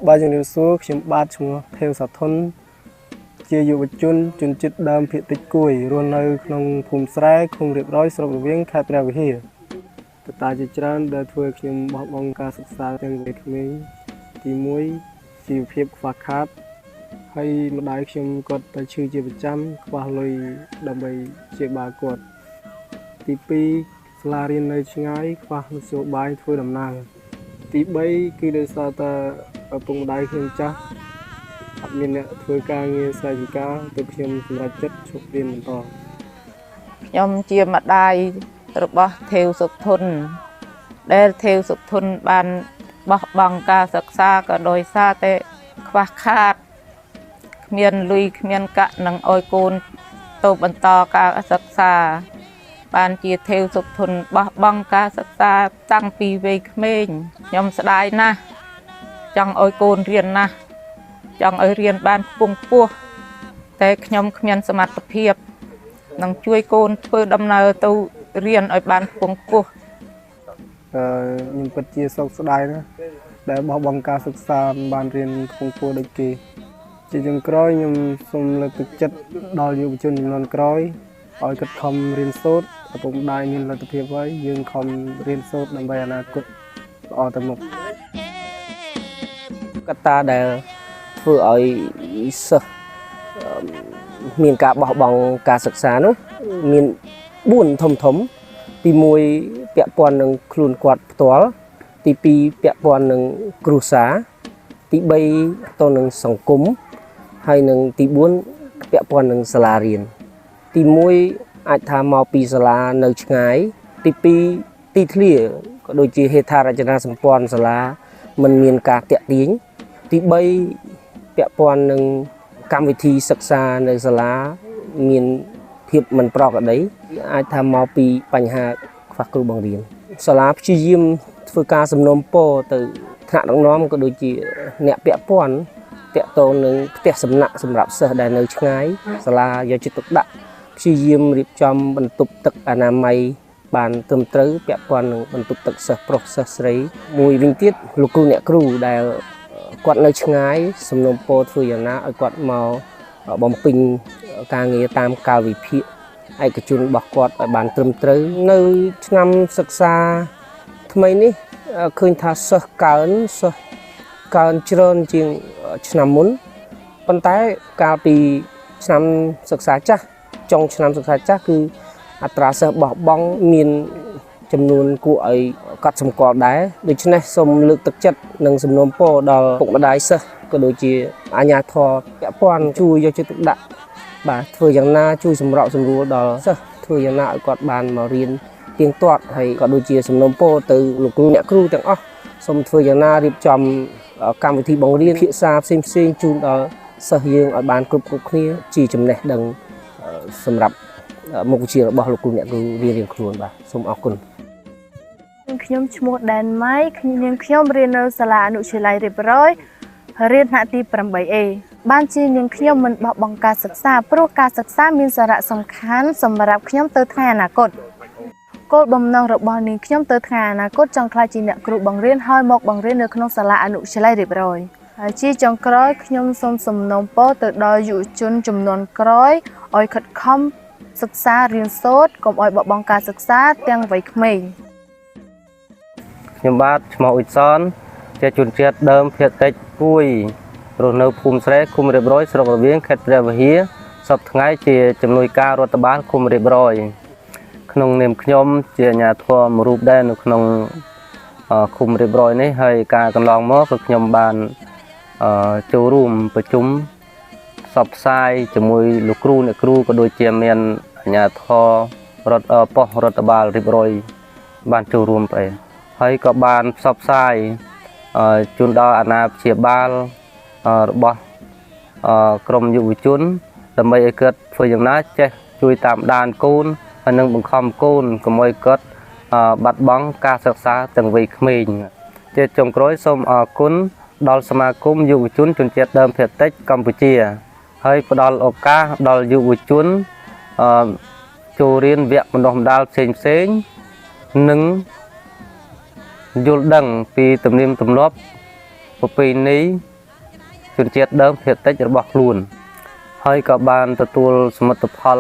Ba dân điều số khiếm ba chung theo xã thôn chia dụ chun chun chít đam phía tích cùi luôn nơiក្នុងភូមិស្រែឃុំរៀបរយស្រុករវៀងខេត្តព្រះវិហារតាជាច្រើនដែលធ្វើខ្ញុំបោះបង់ការសិក្សាទាំងវ័យក្មេងទី1ជីវភាពខ្វះខាតហើយម្ដាយខ្ញុំគាត់តែឈឺជាប្រចាំខ្វះលុយដើម្បីព្យាបាលគាត់ទី2សាលារៀននៅឆ្ងាយខ្វះមធ្យោបាយធ្វើដំណើរទី3គឺដោយសារតែឪពុកម្ដាយខ្ញុំចាស់អត់មានអ្នកធ្វើការងារស្រែចម្ការទើបខ្ញុំសម្រេចចិត្តឈប់រៀនបន្តខ្ញុំជាម្ដាយរបស់ថេវសុធនដែលថេវសុធនបានបោះបង់ការសិក្សាក៏ដោយសារតែខ្វះខាតគ្មានលុយគ្មានកាក់នឹងឲ្យកូនទៅបន្តការសិក្សាបានជាថេវសុធនបោះបង់ការសិក្សាតាំងពីវ័យក្មេងខ្ញុំស្ដាយណាស់ចង់ឲ្យកូនរៀនណាស់ចង់ឲ្យរៀនបានខ្ពង់ខ្ពស់តែខ្ញុំគ្មានសមត្ថភាពនឹងជួយកូនធ្វើដំណើរទៅរៀនឲ្យបានខ្ពង់ខ្ពស់ខ្ញុំពិតជាសោកស្ដាយណាស់ដែលបោះបង់ការសិក្សាបានរៀនខ្ពង់ខ្ពស់ដូចគេជាចុងក្រោយខ្ញុំសូមលើកទឹកចិត្តដល់យុវជនជំនាន់ក្រោយឲ្យខិតខំរៀនសូត្រឪពុកម្ដាយមានលទ្ធភាពហើយយើងខំរៀនសូត្រដើម្បីអនាគតល្អទៅមុខកត្តាដែលធ្វើឲ្យសិស្សមានការបោះបង់ការសិក្សានោះមាន4ធំទី1ពាក់ព័ន្ធនឹងខ្លួនគាត់ផ្ទាល់ទី2ពាក់ព័ន្ធនឹងគ្រួសារទី3ទៅនឹងសង្គមហើយនឹងទី4ពាក់ព័ន្ធនឹងសាលារៀនទី1អាចថាមកពីសាលានៅឆ្ងាយទី2ទីធ្លាក៏ដូចជាហេដ្ឋារចនាសម្ព័ន្ធសាលាមិនមានការតាក់ទាញទី3ពាក់ព័ន្ធនឹងកម្មវិធីសិក្សានៅសាលាមានភាពមិនប្រក្រតីអាចថាមកពីបញ្ហាខ្វះគ្រូបង្រៀនសាលាព្យាយាមធ្វើការសំណូមពរទៅថ្នាក់ដឹកនាំក៏ដូចជាអ្នកពាក់ព័ន្ធតាក់ទងនឹងផ្ទះសំណាក់សម្រាប់សិស្សដែលនៅឆ្ងាយសាលាយកចិត្តទុកដាក់ព្យាយាមរៀបចំបន្ទប់ទឹកអនាម័យបានត្រឹមត្រូវពាក់ព័ន្ធនឹងបន្ទប់ទឹកសិស្សប្រុសសិស្សស្រីមួយវិញទៀតលោកគ្រូអ្នកគ្រូដែលគាត់នៅឆ្ងាយសំណូមពរធ្វើយ៉ាងណាឲ្យគាត់មកបំពេញការងារតាមកាលវិភាគឯកជនរបស់គាត់ឲ្យបានត្រឹមត្រូវនៅឆ្នាំសិក្សាថ្មីនេះឃើញថាសិស្សកើនច្រើនជាងឆ្នាំមុនប៉ុន្តែកាលពីឆ្នាំសិក្សាចាស់ចុងឆ្នាំសិក្សាចាស់គឺអត្រាសិស្សបោះបង់មានចំនួនគួរឲ្យកត់សម្គាល់ដែរដូច្នេះសូមលើកទឹកចិត្តនិងសំណូមពរដល់ពុកម្ដាយសិស្សក៏ដូចជាអាជ្ញាធរពាក់ព័ន្ធជួយយកចិត្តទុកដាក់បាទធ្វើយ៉ាងណាជួយសម្របសម្រួលដល់សិស្សធ្វើយ៉ាងណាឲ្យគាត់បានមករៀនទៀងទាត់ហើយក៏ដូចជាសំណូមពរទៅលោកគ្រូអ្នកគ្រូទាំងអស់សូមធ្វើយ៉ាងណារៀបចំកម្មវិធីបង្រៀនភាសាផ្សេងៗជូនដល់សិស្សយើងឲ្យបានគ្រប់គ្នាជាចំណេះដឹងសម្រាប់មុខវិជ្ជារបស់លោកគ្រូអ្នកគ្រូរៀនខ្លួនបាទសូមអរគុណខ្ញុំឈ្មោះដែនម៉ៃខ្ញុំរៀននៅសាលាអនុវិទ្យាល័យរៀបរយរៀនថ្នាក់ទី 8A បានជានាងខ្ញុំមិនបោះបង់ការសិក្សាព្រោះការសិក្សាមានសារៈសំខាន់សម្រាប់ខ្ញុំទៅថ្ងៃអនាគតគោលបំណងរបស់នាងខ្ញុំទៅថ្ងៃអនាគតចង់ក្លាយជាអ្នកគ្រូបង្រៀនហើយមកបង្រៀននៅក្នុងសាលាអនុវិទ្យាល័យរៀបរយហើយជាចុងក្រោយខ្ញុំសូមសំណូមពរទៅដល់យុវជនចំនួនក្រោយឲ្យខិតខំសិក្សារៀនសូត្រកុំឲ្យបោះបង់ការសិក្សាទាំងវ័យក្មេងខ្ញុំបាទឈ្មោះអ៊ុចសនជាជនជាតិដើមភាគតិចគួយរស់នៅភូមិស្រែឃុំរៀបរយស្រុករវៀងខេត្តព្រះវិហារសប្តាហ៍ថ្ងៃជាជំនួយការរដ្ឋបាលឃុំរៀបរយក្នុងនាមខ្ញុំជាអាជ្ញាធរមួយរូបដែរនៅក្នុងឃុំរៀបរយនេះហើយការកន្លងមកគឺខ្ញុំបានចូលរួមប្រជុំផ្សព្វផ្សាយជាមួយលោកគ្រូអ្នកគ្រូក៏ដូចជាមានអាជ្ញាធរប៉ុស្តិ៍រដ្ឋបាលរៀបរយបានចូលរួមទៅហើយក៏បានផ្សព្វផ្សាយជូនដល់អាណាព្យាបាលរបស់ក្រមយុវជនដើម្បីឲ្យគាត់ធ្វើយ៉ាងណាចេះជួយតាមដានកូនហើយនឹងបង្ខំកូនកុំឲ្យគាត់បាត់បង់ការសិក្សាទាំងវ័យក្មេងជាចុងក្រោយសូមអរគុណដល់សមាគមយុវជនជនជាតិដើមភាគតិចកម្ពុជាហើយផ្ដល់ឱកាសដល់យុវជន ចូលរៀនវគ្គបណ្ដុះបណ្ដាលផ្សេងៗនិងយល់ដឹងពីទំនៀមទម្លាប់ប្រពៃណីជនជាតិដើមភាគតិចរបស់ខ្លួនហើយក៏បានទទួលសមិទ្ធផល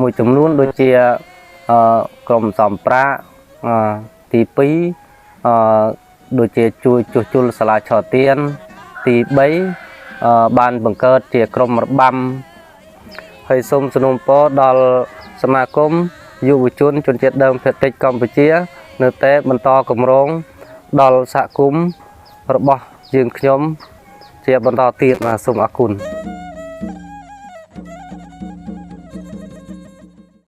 មួយចំនួនដូចជាក្រុមសម្ប្រាកទី2ដូចជាជួយជួសជុលសាលាឆទានទី3បានបង្កើតជាក្រុមរបាំហើយសូមសនុំពរដល់សមាគមយុវជនជនជាតិដើមភាគតិចកម្ពុជានៅតែបន្តកម្រងដល់សហគមន៍របស់យើងខ្ញុំជាបន្តទៀតបាទសូមអរគុណ